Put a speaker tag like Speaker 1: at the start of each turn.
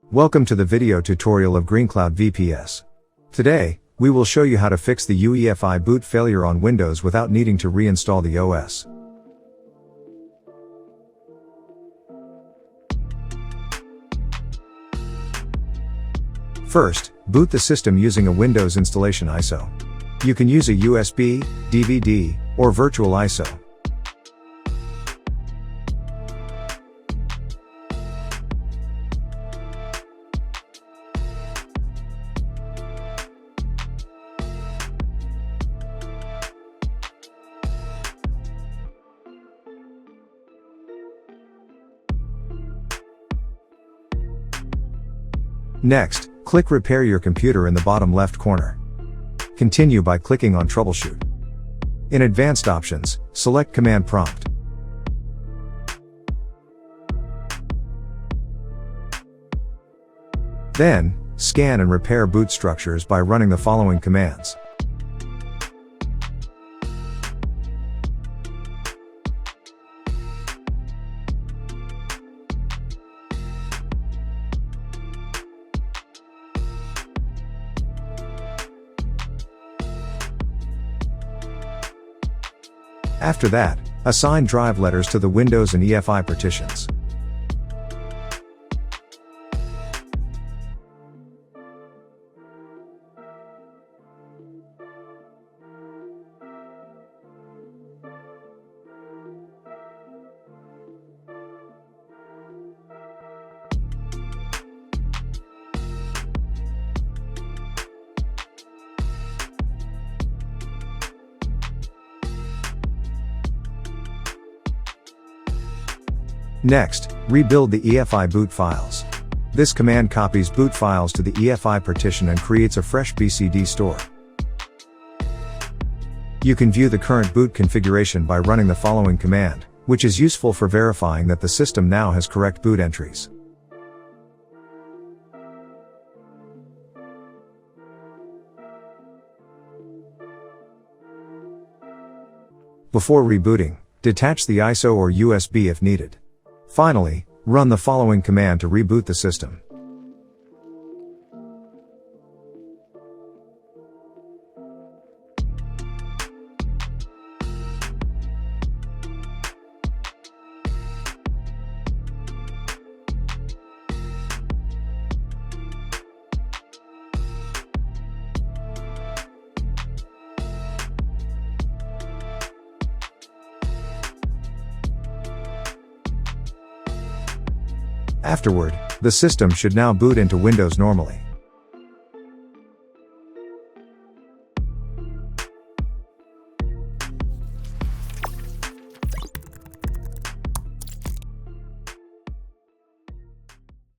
Speaker 1: Welcome to the video tutorial of GreenCloud VPS. Today, we will show you how to fix the UEFI boot failure on Windows without needing to reinstall the OS. First, boot the system using a Windows installation ISO. You can use a USB, DVD, or virtual ISO. Next, click Repair your computer in the bottom left corner. Continue by clicking on Troubleshoot. In Advanced Options, select Command Prompt. Then, scan and repair boot structures by running the following commands. After that, assign drive letters to the Windows and EFI partitions. Next, rebuild the EFI boot files. This command copies boot files to the EFI partition and creates a fresh BCD store. You can view the current boot configuration by running the following command, which is useful for verifying that the system now has correct boot entries. Before rebooting, detach the ISO or USB if needed. Finally, run the following command to reboot the system. Afterward, the system should now boot into Windows normally.